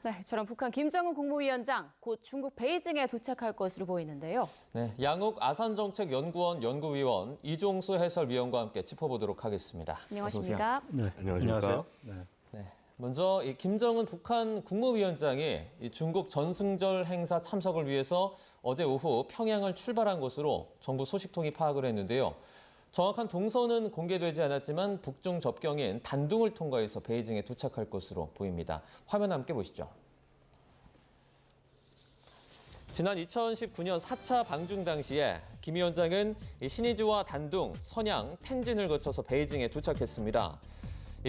네, 저런 북한 김정은 국무위원장 곧 중국 베이징에 도착할 것으로 보이는데요. 네, 양욱 아산정책연구원 연구위원 이종수 해설위원과 함께 짚어보도록 하겠습니다. 안녕하십니까? 네, 안녕하십니까? 네, 먼저 이 김정은 북한 국무위원장이 이 중국 전승절 행사 참석을 위해서 어제 오후 평양을 출발한 것으로 정부 소식통이 파악을 했는데요. 정확한 동선은 공개되지 않았지만 북중 접경인 단둥을 통과해서 베이징에 도착할 것으로 보입니다. 화면 함께 보시죠. 지난 2019년 4차 방중 당시에 김 위원장은 신의주와 단둥, 선양, 텐진을 거쳐서 베이징에 도착했습니다.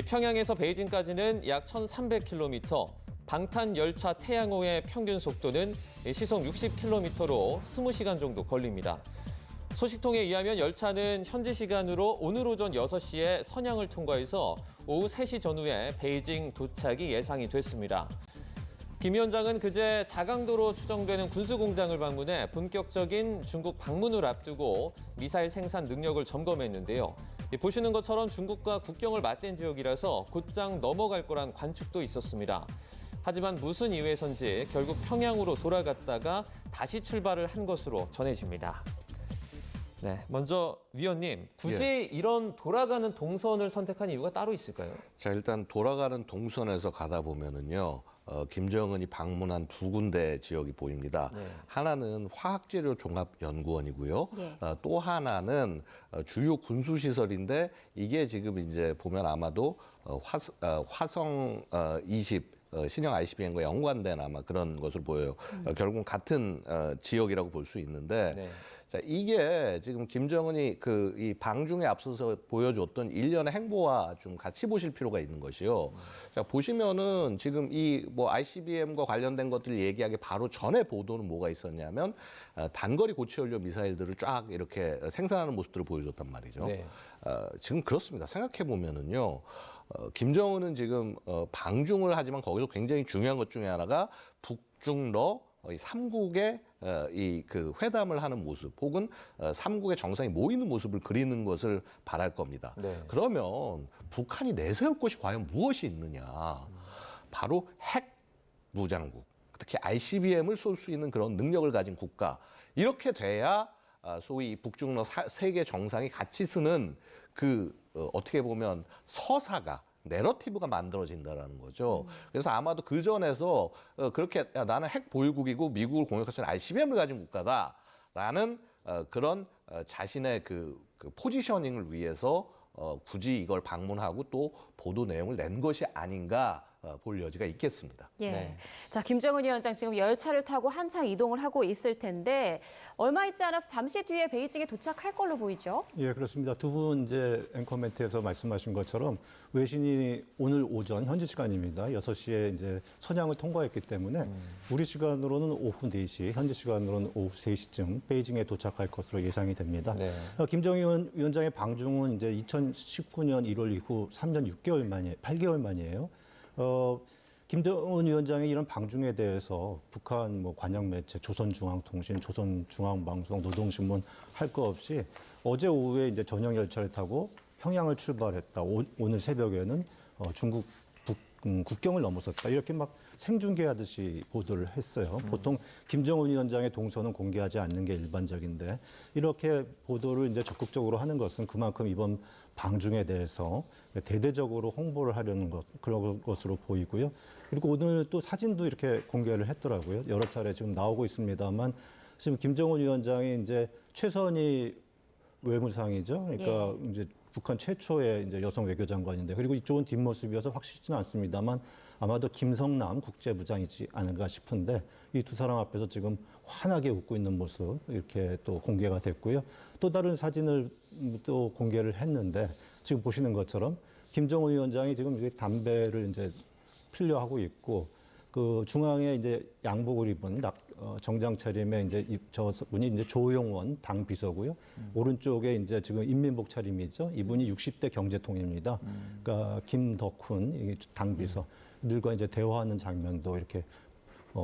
평양에서 베이징까지는 약 1,300km, 방탄 열차 태양호의 평균 속도는 시속 60km로 20시간 정도 걸립니다. 소식통에 의하면 열차는 현지 시간으로 오늘 오전 6시에 선양을 통과해서 오후 3시 전후에 베이징 도착이 예상이 됐습니다. 김 위원장은 그제 자강도로 추정되는 군수공장을 방문해 본격적인 중국 방문을 앞두고 미사일 생산 능력을 점검했는데요. 보시는 것처럼 중국과 국경을 맞댄 지역이라서 곧장 넘어갈 거란 관측도 있었습니다. 하지만 무슨 이유에선지 결국 평양으로 돌아갔다가 다시 출발을 한 것으로 전해집니다. 네, 먼저 위원님, 굳이 이런 돌아가는 동선을 선택한 이유가 따로 있을까요? 자, 일단 돌아가는 동선에서 가다 보면은요, 김정은이 방문한 두 군데 지역이 보입니다. 네. 하나는 화학재료종합연구원이고요. 네. 또 하나는 주요 군수시설인데 이게 지금 이제 보면 아마도 화성 20 신형 ICBM과 연관된 아마 그런 것으로 보여요. 결국은 같은 지역이라고 볼 수 있는데 네. 자, 이게 지금 김정은이 이 방중에 앞서서 보여줬던 일련의 행보와 좀 같이 보실 필요가 있는 것이요. 자, 보시면은 지금 이 뭐 ICBM과 관련된 것들을 얘기하기 바로 전에 보도는 뭐가 있었냐면 단거리 고체연료 미사일들을 쫙 이렇게 생산하는 모습들을 보여줬단 말이죠. 네. 지금 그렇습니다. 생각해 보면은요. 김정은은 지금 방중을 하지만 거기서 굉장히 중요한 것 중에 하나가 북중러 이 삼국의 그 회담을 하는 모습 혹은 삼국의 정상이 모이는 모습을 그리는 것을 바랄 겁니다. 네. 그러면 북한이 내세울 것이 과연 무엇이 있느냐? 바로 핵 무장국, 특히 ICBM을 쏠 수 있는 그런 능력을 가진 국가. 이렇게 돼야 소위 북중러 세계 정상이 같이 쓰는 어떻게 보면 서사가 내러티브가 만들어진다라는 거죠. 그래서 아마도 그 전에서 그렇게 나는 핵 보유국이고 미국을 공격할 수 있는 ICBM을 가진 국가다라는 그런 자신의 그 포지셔닝을 위해서 굳이 이걸 방문하고 또 보도 내용을 낸 것이 아닌가 볼 여지가 있겠습니다. 예. 네. 자, 김정은 위원장 지금 열차를 타고 한창 이동을 하고 있을 텐데 얼마 있지 않아서 잠시 뒤에 베이징에 도착할 걸로 보이죠? 예, 그렇습니다. 두 분 이제 앵커 멘트에서 말씀하신 것처럼 외신이 오늘 오전 현지 시간입니다. 6시에 이제 선양을 통과했기 때문에 우리 시간으로는 오후 4시, 현지 시간으로는 오후 3시쯤 베이징에 도착할 것으로 예상이 됩니다. 네. 김정은 위원장의 방중은 이제 2019년 1월 이후 3년 6개월 만에 8개월 만이에요. 김정은 위원장의 이런 방중에 대해서 북한 뭐 관영 매체, 조선중앙통신, 조선중앙방송, 노동신문 할 거 없이 어제 오후에 이제 전용 열차를 타고 평양을 출발했다. 오늘 새벽에는 중국 국경을 넘어섰다. 이렇게 막 생중계하듯이 보도를 했어요. 보통 김정은 위원장의 동선은 공개하지 않는 게 일반적인데 이렇게 보도를 이제 적극적으로 하는 것은 그만큼 이번 방중에 대해서 대대적으로 홍보를 하려는 그런 것으로 보이고요. 그리고 오늘 또 사진도 이렇게 공개를 했더라고요. 여러 차례 지금 나오고 있습니다만 지금 김정은 위원장이 이제 최선희 외무상이죠. 그러니까 예. 이제 북한 최초의 이제 여성 외교장관인데 그리고 이쪽은 뒷모습이어서 확실치는 않습니다만 아마도 김성남 국제부장이지 않을까 싶은데 이 두 사람 앞에서 지금 환하게 웃고 있는 모습 이렇게 또 공개가 됐고요. 또 다른 사진을 또 공개를 했는데 지금 보시는 것처럼 김정은 위원장이 지금 이제 담배를 이제 필려하고 있고 그 중앙에 이제 양복을 입은 정장 차림에 이제 저 분이 이제 조용원 당 비서고요. 오른쪽에 이제 지금 인민복 차림이죠. 이분이 60대 경제통입니다. 그러니까 김덕훈 당 비서들과 이제 대화하는 장면도 이렇게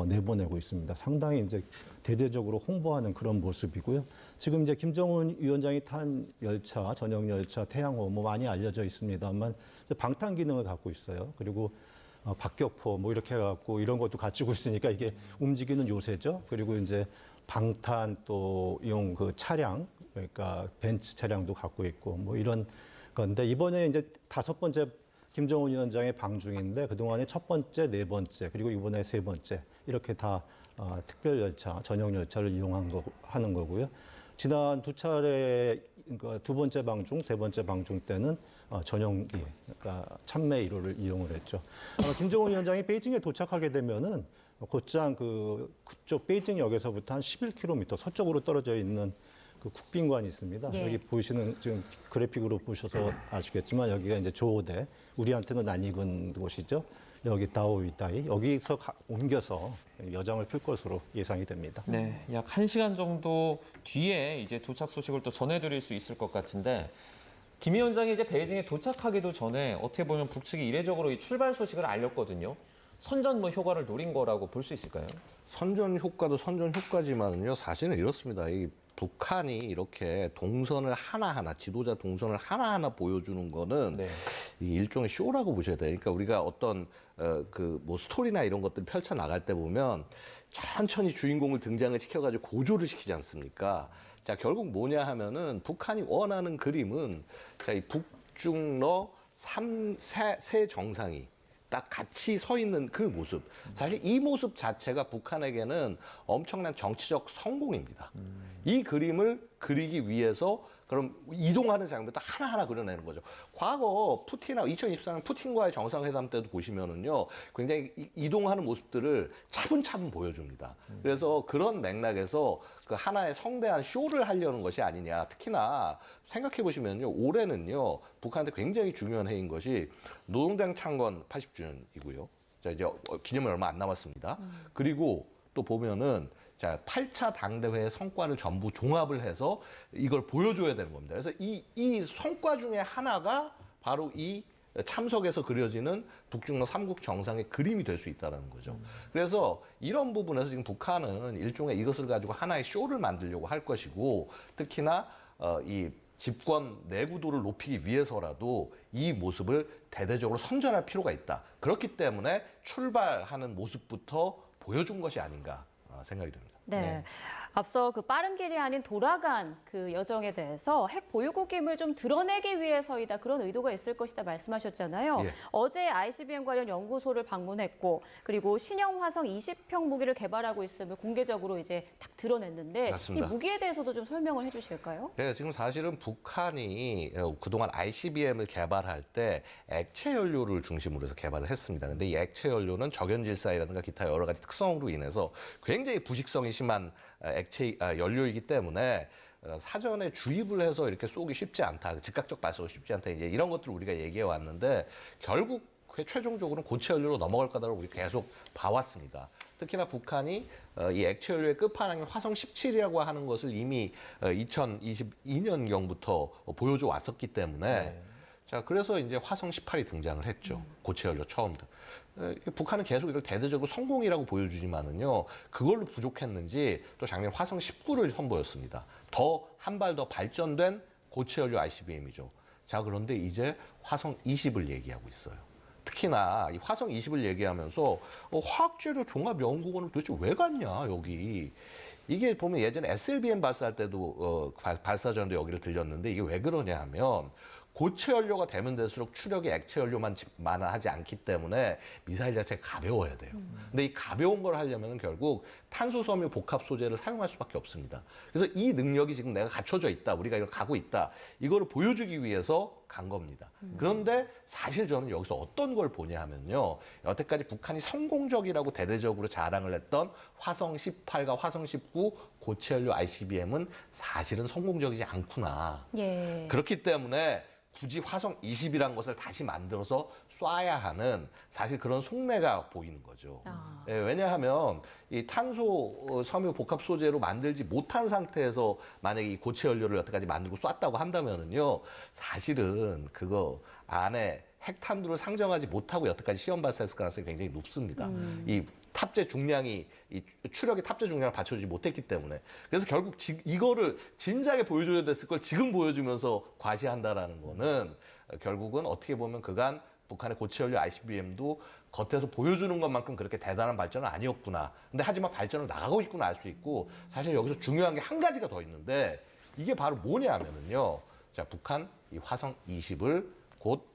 내보내고 있습니다. 상당히 이제 대대적으로 홍보하는 그런 모습이고요. 지금 이제 김정은 위원장이 탄 열차, 전용 열차 태양호 뭐 많이 알려져 있습니다만 방탄 기능을 갖고 있어요. 그리고 박격포 뭐 이렇게 해갖고 이런 것도 갖추고 있으니까 이게 움직이는 요새죠. 그리고 이제 방탄 또 이용 그 차량, 그러니까 벤츠 차량도 갖고 있고 뭐 이런 건데 이번에 이제 5번째 김정은 위원장의 방중인데 그동안에 첫 번째, 네 번째 그리고 이번에 세 번째 이렇게 다 특별 열차, 전용 열차를 하는 거고요. 지난 두 차례 그러니까 두 번째 방중, 세 번째 방중 때는 전용기, 그러니까 참매 1호를 이용을 했죠. 김정은 위원장이 베이징에 도착하게 되면은 곧장 그쪽 베이징역에서부터 한 11km 서쪽으로 떨어져 있는 그 국빈관이 있습니다. 예. 여기 보시는 지금 그래픽으로 보셔서 아시겠지만 여기가 이제 조호대, 우리한테는 낯익은 곳이죠. 여기 다오이다이 여기서 옮겨서 여정을 풀 것으로 예상이 됩니다. 네, 약 1시간 정도 뒤에 이제 도착 소식을 또 전해드릴 수 있을 것 같은데 김 위원장이 이제 베이징에 도착하기도 전에 어떻게 보면 북측이 이례적으로 이 출발 소식을 알렸거든요. 선전 뭐 효과를 노린 거라고 볼 수 있을까요? 선전 효과도 선전 효과지만요. 사실은 이렇습니다. 이 북한이 이렇게 동선을 하나하나, 지도자 동선을 하나하나 보여주는 거는 네. 이 일종의 쇼라고 보셔야 돼요. 그러니까 우리가 어떤 뭐 스토리나 이런 것들 펼쳐 나갈 때 보면 천천히 주인공을 등장을 시켜가지고 고조를 시키지 않습니까? 자, 결국 뭐냐 하면은 북한이 원하는 그림은 자, 이 북중러 세 정상이 딱 같이 서 있는 그 모습. 사실 이 모습 자체가 북한에게는 엄청난 정치적 성공입니다. 이 그림을 그리기 위해서 그럼 이동하는 장면부터 하나하나 그려내는 거죠. 과거 푸틴하고 2024년 푸틴과의 정상회담 때도 보시면은요, 굉장히 이동하는 모습들을 차분차분 보여줍니다. 그래서 그런 맥락에서 그 하나의 성대한 쇼를 하려는 것이 아니냐. 특히나 생각해 보시면요, 올해는요, 북한한테 굉장히 중요한 해인 것이 노동당 창건 80주년이고요. 자, 이제 기념이 얼마 안 남았습니다. 그리고 또 보면은 자, 8차 당대회의 성과를 전부 종합을 해서 이걸 보여줘야 되는 겁니다. 그래서 이 성과 중에 하나가 바로 이 참석에서 그려지는 북중러 3국 정상의 그림이 될 수 있다는 거죠. 그래서 이런 부분에서 지금 북한은 일종의 이것을 가지고 하나의 쇼를 만들려고 할 것이고, 특히나 이 집권 내구도를 높이기 위해서라도 이 모습을 대대적으로 선전할 필요가 있다. 그렇기 때문에 출발하는 모습부터 보여준 것이 아닌가 생각이 됩니다. 네. 네. 앞서 그 빠른 길이 아닌 돌아간 그 여정에 대해서 핵 보유국임을 좀 드러내기 위해서이다 그런 의도가 있을 것이다 말씀하셨잖아요. 예. 어제 ICBM 관련 연구소를 방문했고 그리고 신형 화성 20평 무기를 개발하고 있음을 공개적으로 이제 딱 드러냈는데 맞습니다. 이 무기에 대해서도 좀 설명을 해주실까요? 네, 지금 사실은 북한이 그동안 ICBM을 개발할 때 액체 연료를 중심으로 해서 개발을 했습니다. 근데 이 액체 연료는 적연질사이라든가 기타 여러 가지 특성으로 인해서 굉장히 부식성이 심한 액체 연료이기 때문에 사전에 주입을 해서 이렇게 쏘기 쉽지 않다, 즉각적 발사가 쉽지 않다, 이제 이런 것들을 우리가 얘기해 왔는데 결국 최종적으로는 고체 연료로 넘어갈 거다라고 우리 계속 봐왔습니다. 특히나 북한이 이 액체 연료의 끝판왕인 화성 17이라고 하는 것을 이미 2022년경부터 보여줘 왔었기 때문에 자, 그래서 이제 화성 18이 등장을 했죠. 고체 연료 처음. 북한은 계속 이걸 대대적으로 성공이라고 보여주지만은요, 그걸로 부족했는지 또 작년 화성 19를 선보였습니다. 더 한 발 더 발전된 고체 연료 ICBM이죠. 자, 그런데 이제 화성 20을 얘기하고 있어요. 특히나 이 화성 20을 얘기하면서 화학재료 종합연구원을 도대체 왜 갔냐, 여기. 이게 보면 예전에 SLBM 발사할 때도 발사 전에도 여기를 들렸는데 이게 왜 그러냐 하면 고체 연료가 되면 될수록 추력이 액체 연료만 하지 않기 때문에 미사일 자체가 가벼워야 돼요. 근데 이 가벼운 걸 하려면 결국 탄소 섬유 복합 소재를 사용할 수밖에 없습니다. 그래서 이 능력이 지금 내가 갖춰져 있다, 우리가 이걸 가고 있다, 이거를 보여주기 위해서 간 겁니다. 그런데 사실 저는 여기서 어떤 걸 보냐 하면요, 여태까지 북한이 성공적이라고 대대적으로 자랑을 했던 화성 18과 화성 19 고체 연료 ICBM은 사실은 성공적이지 않구나. 예. 그렇기 때문에 굳이 화성 20이라는 것을 다시 만들어서 쏴야 하는 사실 그런 속내가 보이는 거죠. 예, 왜냐하면 이 탄소 섬유 복합 소재로 만들지 못한 상태에서 만약에 이 고체 연료를 여태까지 만들고 쐈다고 한다면은요, 사실은 그거 안에 핵탄두를 상정하지 못하고 여태까지 시험 발사했을 가능성이 굉장히 높습니다. 이 탑재 중량이, 이 추력의 탑재 중량을 받쳐주지 못했기 때문에. 그래서 결국 이거를 진작에 보여줘야 됐을 걸 지금 보여주면서 과시한다라는 거는 결국은 어떻게 보면 그간 북한의 고체 연료 ICBM도 겉에서 보여주는 것만큼 그렇게 대단한 발전은 아니었구나. 근데 하지만 발전을 나가고 있구나 알 수 있고 사실 여기서 중요한 게 한 가지가 더 있는데 이게 바로 뭐냐 하면은요. 자, 북한 이 화성 20을 곧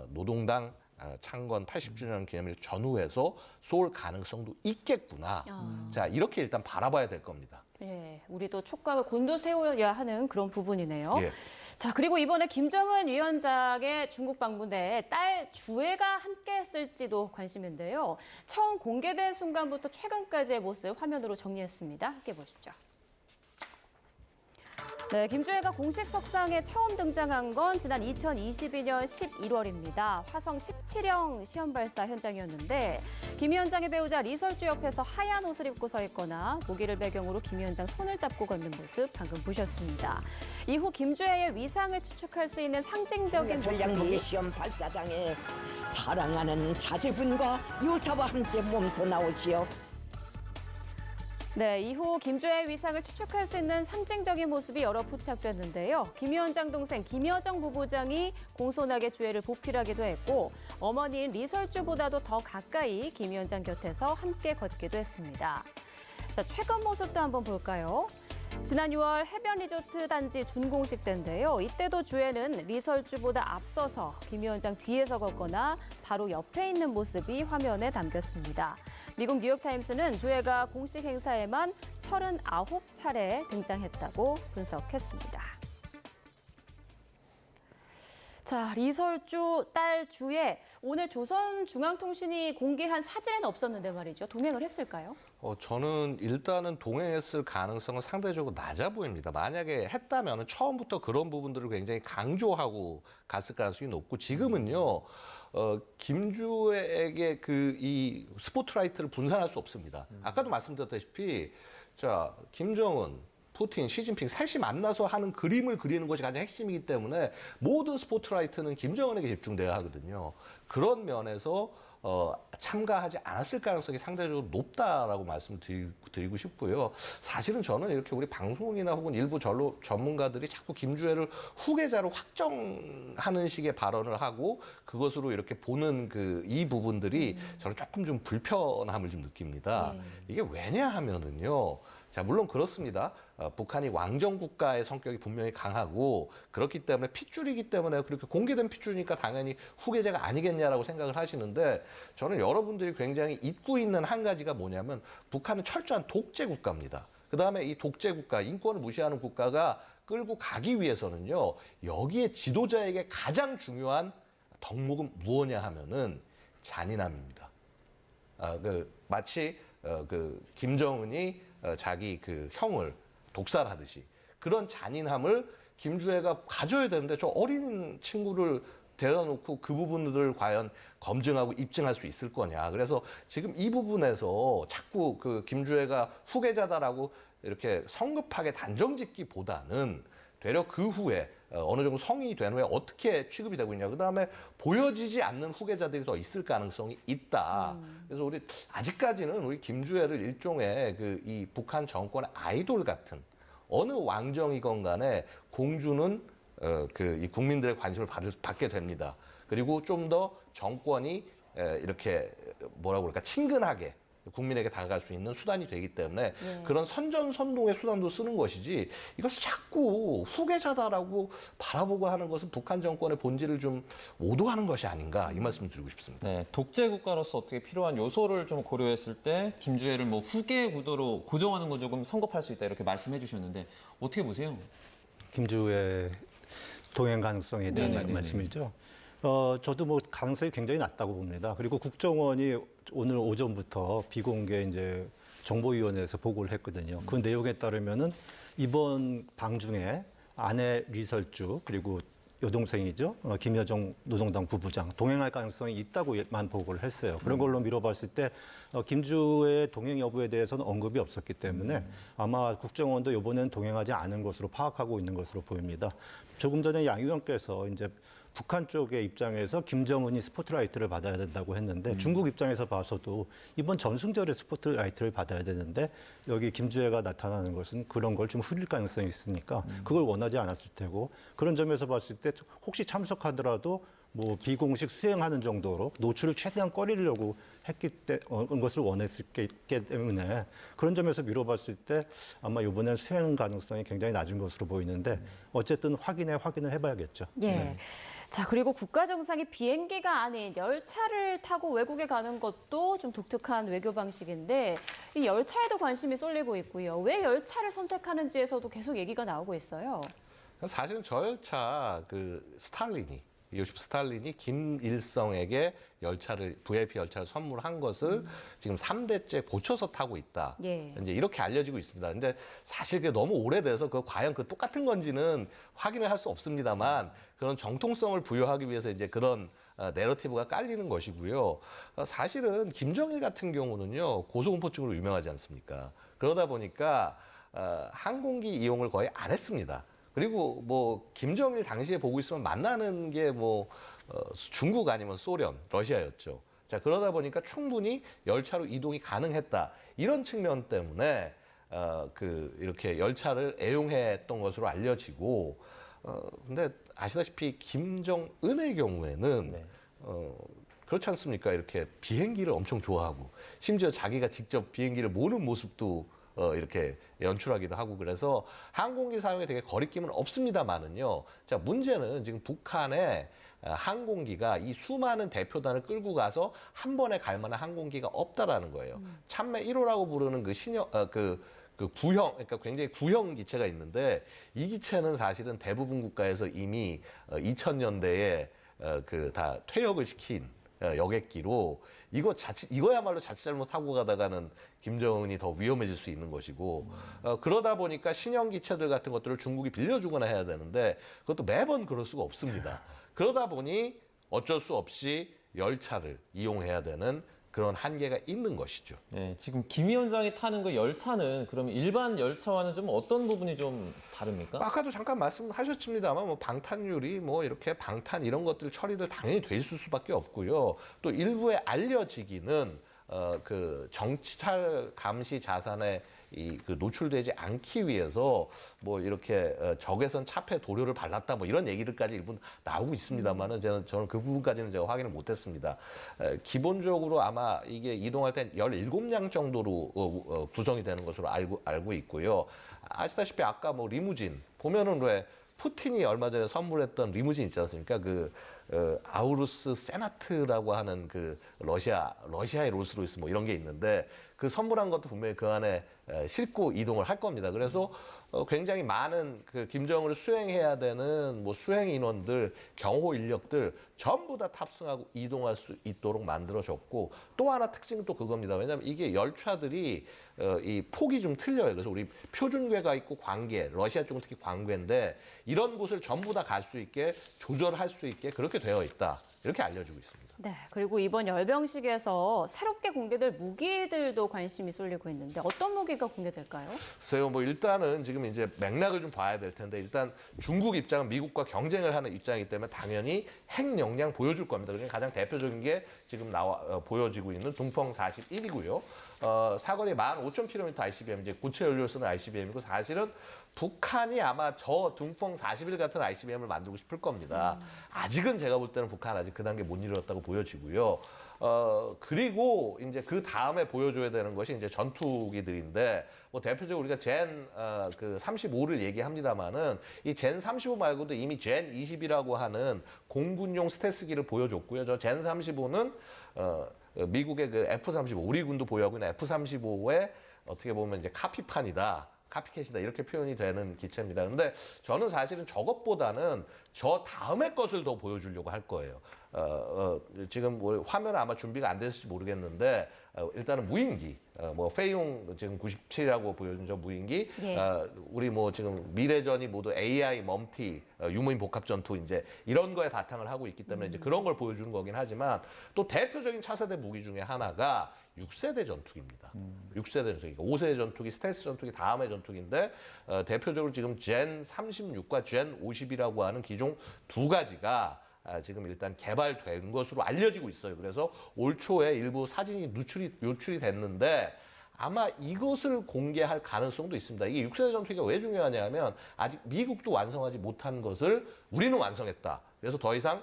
노동당 창건 80주년 기념일 전후에서 쏠 가능성도 있겠구나. 자, 이렇게 일단 바라봐야 될 겁니다. 예, 우리도 촉각을 곤두세워야 하는 그런 부분이네요. 예. 자, 그리고 이번에 김정은 위원장의 중국 방문에 딸 주애가 함께했을지도 관심인데요. 처음 공개된 순간부터 최근까지의 모습 화면으로 정리했습니다. 함께 보시죠. 네, 김주애가 공식 석상에 처음 등장한 건 지난 2022년 11월입니다. 화성 17형 시험 발사 현장이었는데 김 위원장의 배우자 리설주 옆에서 하얀 옷을 입고 서 있거나 모기를 배경으로 김 위원장 손을 잡고 걷는 모습 방금 보셨습니다. 이후 김주애의 위상을 추측할 수 있는 상징적인 전략무기 모습이 시험 발사장에 사랑하는 자제분과 유사와 함께 몸소 나오시오. 네, 이후 김주애의 위상을 추측할 수 있는 상징적인 모습이 여러 포착됐는데요. 김 위원장 동생 김여정 부부장이 공손하게 주애를 보필하기도 했고 어머니인 리설주보다도 더 가까이 김 위원장 곁에서 함께 걷기도 했습니다. 자, 최근 모습도 한번 볼까요? 지난 6월 해변 리조트 단지 준공식 때인데요. 이때도 주애는 리설주보다 앞서서 김 위원장 뒤에서 걷거나 바로 옆에 있는 모습이 화면에 담겼습니다. 미국 뉴욕타임스는 주애가 공식 행사에만 39차례 등장했다고 분석했습니다. 자, 리설주 딸 주애, 오늘 조선중앙통신이 공개한 사진은 없었는데 말이죠. 동행을 했을까요? 저는 일단은 동행했을 가능성은 상대적으로 낮아 보입니다. 만약에 했다면 처음부터 그런 부분들을 굉장히 강조하고 갔을 가능성이 높고 지금은요. 김주애에게 이 스포트라이트를 분산할 수 없습니다. 아까도 말씀드렸다시피 자, 김정은, 푸틴, 시진핑 셋이 만나서 하는 그림을 그리는 것이 가장 핵심이기 때문에 모든 스포트라이트는 김정은에게 집중돼야 하거든요. 그런 면에서 참가하지 않았을 가능성이 상대적으로 높다라고 말씀드리고 싶고요. 사실은 저는 이렇게 우리 방송이나 혹은 일부 전문가들이 자꾸 김주애를 후계자로 확정하는 식의 발언을 하고 그것으로 이렇게 보는 이 부분들이 저는 조금 좀 불편함을 좀 느낍니다. 이게 왜냐 하면은요. 자, 물론 그렇습니다. 북한이 왕정국가의 성격이 분명히 강하고 그렇기 때문에 핏줄이기 때문에 그렇게 공개된 핏줄이니까 당연히 후계자가 아니겠냐라고 생각을 하시는데 저는 여러분들이 굉장히 잊고 있는 한 가지가 뭐냐면 북한은 철저한 독재 국가입니다. 그다음에 이 독재 국가, 인권을 무시하는 국가가 끌고 가기 위해서는요. 여기에 지도자에게 가장 중요한 덕목은 무엇냐 하면은 잔인함입니다. 마치 김정은이 자기 형을 독살하듯이 그런 잔인함을 김주애가 가져야 되는데 저 어린 친구를 데려다 놓고 그 부분들을 과연 검증하고 입증할 수 있을 거냐. 그래서 지금 이 부분에서 자꾸 김주애가 후계자다라고 이렇게 성급하게 단정짓기보다는 되려 그 후에 어느 정도 성인이 된 후에 어떻게 취급이 되고 있냐. 그다음에 보여지지 않는 후계자들이 더 있을 가능성이 있다. 그래서 아직까지는 우리 김주애를 일종의 이 북한 정권의 아이돌 같은 어느 왕정이건 간에 공주는 이 국민들의 관심을 받게 됩니다. 그리고 좀 더 정권이 이렇게 뭐라고 그럴까 친근하게 국민에게 다가갈 수 있는 수단이 되기 때문에 그런 선전선동의 수단도 쓰는 것이지 이것을 자꾸 후계자다라고 바라보고 하는 것은 북한 정권의 본질을 좀 오도하는 것이 아닌가 이 말씀을 드리고 싶습니다. 네, 독재 국가로서 어떻게 필요한 요소를 좀 고려했을 때 김주애를 후계 구도로 고정하는 건 조금 성급할 수 있다 이렇게 말씀해 주셨는데 어떻게 보세요? 김주애 동행 가능성에 대한 네네네. 말씀이죠. 저도 가능성이 굉장히 낮다고 봅니다. 그리고 국정원이 오늘 오전부터 비공개 정보위원회에서 보고를 했거든요. 그 내용에 따르면은 이번 방중에 아내 리설주 그리고 여동생이죠. 김여정 노동당 부부장 동행할 가능성이 있다고만 보고를 했어요. 그런 걸로 미뤄봤을 때 김주애의 동행 여부에 대해서는 언급이 없었기 때문에 아마 국정원도 이번에는 동행하지 않은 것으로 파악하고 있는 것으로 보입니다. 조금 전에 양 의원께서 북한 쪽의 입장에서 김정은이 스포트라이트를 받아야 된다고 했는데 중국 입장에서 봐서도 이번 전승절에 스포트라이트를 받아야 되는데 여기 김주애가 나타나는 것은 그런 걸 좀 흐릴 가능성이 있으니까 그걸 원하지 않았을 테고 그런 점에서 봤을 때 혹시 참석하더라도 뭐 비공식 수행하는 정도로 노출을 최대한 꺼리려고 것을 원했기 때문에 그런 점에서 미뤄봤을 때 아마 이번엔 수행 가능성이 굉장히 낮은 것으로 보이는데 어쨌든 확인을 해봐야겠죠. 예. 자, 그리고 국가 정상이 비행기가 아닌 열차를 타고 외국에 가는 것도 좀 독특한 외교 방식인데 이 열차에도 관심이 쏠리고 있고요. 왜 열차를 선택하는지에서도 계속 얘기가 나오고 있어요. 사실은 저 열차 요시프 스탈린이 김일성에게 VIP 열차를 선물한 것을 지금 3대째 고쳐서 타고 있다. 예. 이제 이렇게 알려지고 있습니다. 근데 사실 그게 너무 오래돼서 과연 똑같은 건지는 확인을 할 수 없습니다만 그런 정통성을 부여하기 위해서 이제 그런 내러티브가 깔리는 것이고요. 사실은 김정일 같은 경우는요, 고소공포증으로 유명하지 않습니까? 그러다 보니까 항공기 이용을 거의 안 했습니다. 그리고 뭐 김정일 당시에 보고 있으면 만나는 게 중국 아니면 소련, 러시아였죠. 자, 그러다 보니까 충분히 열차로 이동이 가능했다. 이런 측면 때문에 이렇게 열차를 애용했던 것으로 알려지고 근데 아시다시피 김정은의 경우에는 그렇지 않습니까? 이렇게 비행기를 엄청 좋아하고 심지어 자기가 직접 비행기를 모는 모습도 이렇게 연출하기도 하고 그래서 항공기 사용에 되게 거리낌은 없습니다만은요. 자, 문제는 지금 북한의 항공기가 이 수많은 대표단을 끌고 가서 한 번에 갈 만한 항공기가 없다라는 거예요. 참매 1호라고 부르는 구형, 그러니까 굉장히 구형 기체가 있는데 이 기체는 사실은 대부분 국가에서 이미 2000년대에 다 퇴역을 시킨 여객기로 이거야말로 자칫 잘못 타고 가다가는 김정은이 더 위험해질 수 있는 것이고 그러다 보니까 신형 기체들 같은 것들을 중국이 빌려주거나 해야 되는데 그것도 매번 그럴 수가 없습니다. 그러다 보니 어쩔 수 없이 열차를 이용해야 되는 그런 한계가 있는 것이죠. 네, 지금 김 위원장이 타는 그 열차는 그러면 일반 열차와는 좀 어떤 부분이 좀 다릅니까? 아까도 잠깐 말씀하셨습니다만 뭐 방탄유리 이렇게 방탄 이런 것들 처리도 당연히 돼 있을 수밖에 없고요. 또 일부에 알려지기는 정찰 감시 자산에 노출되지 않기 위해서 이렇게 적외선 차폐 도료를 발랐다 이런 얘기들까지 일부 나오고 있습니다만은 저는 그 부분까지는 제가 확인을 못했습니다. 기본적으로 아마 이게 이동할 때 17량 정도로 구성이 되는 것으로 알고 있고요. 아시다시피 아까 리무진 보면은 왜 푸틴이 얼마 전에 선물했던 리무진 있지 않습니까? 아우루스 세나트라고 하는 러시아의 롤스로이스 이런 게 있는데 그 선물한 것도 분명히 그 안에 싣고 이동을 할 겁니다. 그래서 굉장히 많은 김정은을 수행해야 되는 수행 인원들, 경호 인력들 전부 다 탑승하고 이동할 수 있도록 만들어졌고 또 하나 특징은 또 그겁니다. 왜냐하면 이게 열차들이 이 폭이 좀 틀려요. 그래서 우리 표준궤가 있고 광궤, 러시아 쪽은 특히 광궤인데 이런 곳을 전부 다 갈 수 있게 조절할 수 있게 그렇게 되어 있다. 이렇게 알려주고 있습니다. 네, 그리고 이번 열병식에서 새롭게 공개될 무기들도 관심이 쏠리고 있는데 어떤 무기가 공개될까요? 글쎄요, 일단은 지금 이제 맥락을 좀 봐야 될 텐데 일단 중국 입장은 미국과 경쟁을 하는 입장이기 때문에 당연히 핵 역량 보여줄 겁니다. 그중에 가장 대표적인 게 지금 보여지고 있는 둥펑 41이고요. 사거리 15,000km ICBM, 이제 고체 연료를 쓰는 ICBM이고 사실은 북한이 아마 저 둥펑 41 같은 ICBM을 만들고 싶을 겁니다. 아직은 제가 볼 때는 북한 아직 그 단계 못 이르렀다고 보여지고요. 그리고 이제 그 다음에 보여줘야 되는 것이 이제 전투기들인데 대표적으로 우리가 젠 35를 얘기합니다만은 이 젠 35 말고도 이미 젠 20이라고 하는 공군용 스텔스기를 보여줬고요. 저 젠 35는 미국의 F-35 우리 군도 보유하고 있는 F-35의 어떻게 보면 이제 카피판이다. 카피캣이다 이렇게 표현이 되는 기체입니다. 근데 저는 사실은 저것보다는 저 다음의 것을 더 보여주려고 할 거예요. 지금 화면 아마 준비가 안 됐을지 모르겠는데 일단은 무인기, 페이용 지금 97이라고 보여준 저 무인기, 예. 우리 지금 미래전이 모두 AI 멈티, 유무인 복합 전투 이제 이런 거에 바탕을 하고 있기 때문에 이제 그런 걸 보여주는 거긴 하지만 또 대표적인 차세대 무기 중에 하나가 6세대 전투기입니다. 6세대 전투기, 5세대 전투기, 스텔스 전투기 다음의 전투기인데 대표적으로 지금 젠 36과 젠 50이라고 하는 기종 두 가지가 지금 일단 개발된 것으로 알려지고 있어요. 그래서 올 초에 일부 사진이 요출이 됐는데 아마 이것을 공개할 가능성도 있습니다. 이게 6세대 전투기가 왜 중요하냐면 아직 미국도 완성하지 못한 것을 우리는 완성했다. 그래서 더 이상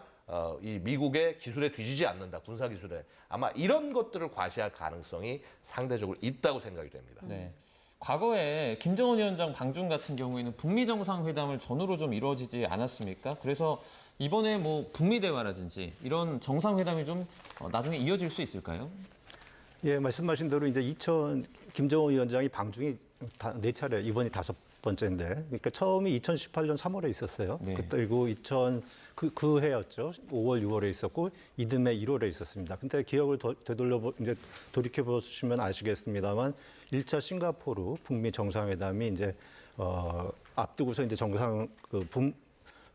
이 미국의 기술에 뒤지지 않는다, 군사 기술에. 아마 이런 것들을 과시할 가능성이 상대적으로 있다고 생각이 됩니다. 네. 과거에 김정은 위원장 방중 같은 경우에는 북미 정상회담을 전후로 좀 이루어지지 않았습니까? 그래서 이번에 뭐 북미 대화라든지 이런 정상회담이 좀 나중에 이어질 수 있을까요? 예, 말씀하신 대로 이제 김정은 위원장이 방중이 네 차례, 이번이 5번째인데, 그러니까 처음이 2018년 3월에 있었어요. 네. 그리고 그 해였죠. 5월, 6월에 있었고 이듬해 1월에 있었습니다. 근데 기억을 이제 돌이켜 보시면 아시겠습니다만 1차 싱가포르 북미 정상회담이 이제 앞두고서 이제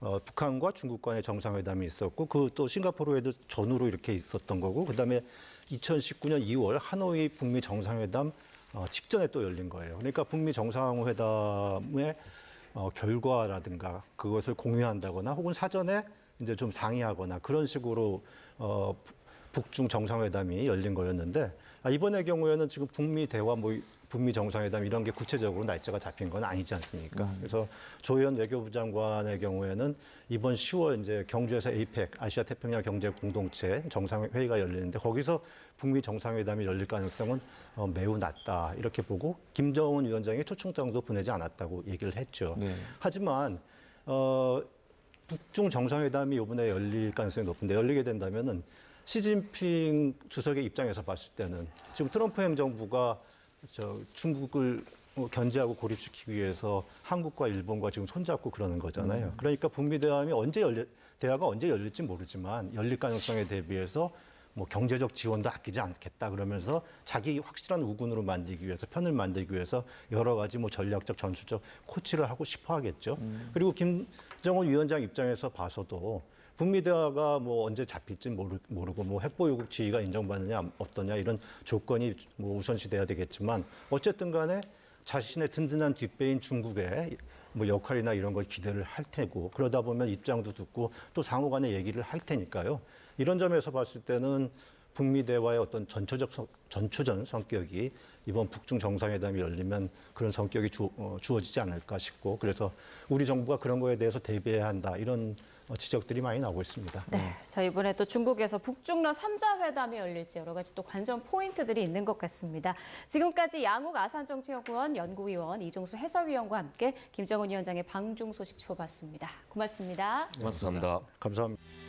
북한과 중국 간의 정상회담이 있었고 그 또 싱가포르에도 전후로 이렇게 있었던 거고 그다음에 2019년 2월 하노이 북미 정상회담 직전에 또 열린 거예요. 그러니까 북미 정상회담의 결과라든가 그것을 공유한다거나 혹은 사전에 이제 좀 상의하거나 그런 식으로 북중 정상회담이 열린 거였는데 이번의 경우에는 지금 북미 대화 북미 정상회담 이런 게 구체적으로 날짜가 잡힌 건 아니지 않습니까? 그래서 조현 외교부 장관의 경우에는 이번 10월 이제 경주에서 APEC 아시아 태평양 경제 공동체 정상회의가 열리는데 거기서 북미 정상회담이 열릴 가능성은 매우 낮다 이렇게 보고 김정은 위원장이 초청장도 보내지 않았다고 얘기를 했죠. 네. 하지만 북중 정상회담이 이번에 열릴 가능성이 높은데 열리게 된다면은 시진핑 주석의 입장에서 봤을 때는 지금 트럼프 행정부가 중국을 견제하고 고립시키기 위해서 한국과 일본과 지금 손잡고 그러는 거잖아요. 그러니까 북미 대화가 언제 열릴지 모르지만 열릴 가능성에 대비해서 뭐 경제적 지원도 아끼지 않겠다 그러면서 자기 확실한 우군으로 만들기 위해서 편을 만들기 위해서 여러 가지 뭐 전략적 전술적 코치를 하고 싶어 하겠죠. 그리고 김정은 위원장 입장에서 봐서도 북미 대화가 뭐 언제 잡힐지 모르고 뭐 핵보유국 지위가 인정받느냐 어떠냐 이런 조건이 뭐 우선시돼야 되겠지만 어쨌든 간에 자신의 든든한 뒷배인 중국의 뭐 역할이나 이런 걸 기대를 할 테고 그러다 보면 입장도 듣고 또 상호간에 얘기를 할 테니까요. 이런 점에서 봤을 때는 북미 대화의 어떤 전초전 성격이 이번 북중 정상회담이 열리면 그런 성격이 주어지지 않을까 싶고 그래서 우리 정부가 그런 거에 대해서 대비해야 한다 이런 지적들이 많이 나오고 있습니다. 네, 자 이번에 또 중국에서 북중러 3자 회담이 열릴지 여러 가지 또 관전 포인트들이 있는 것 같습니다. 지금까지 양욱 아산정치연구원 연구위원 이종수 해설위원과 함께 김정은 위원장의 방중 소식 짚어봤습니다. 고맙습니다. 감사합니다. 감사합니다.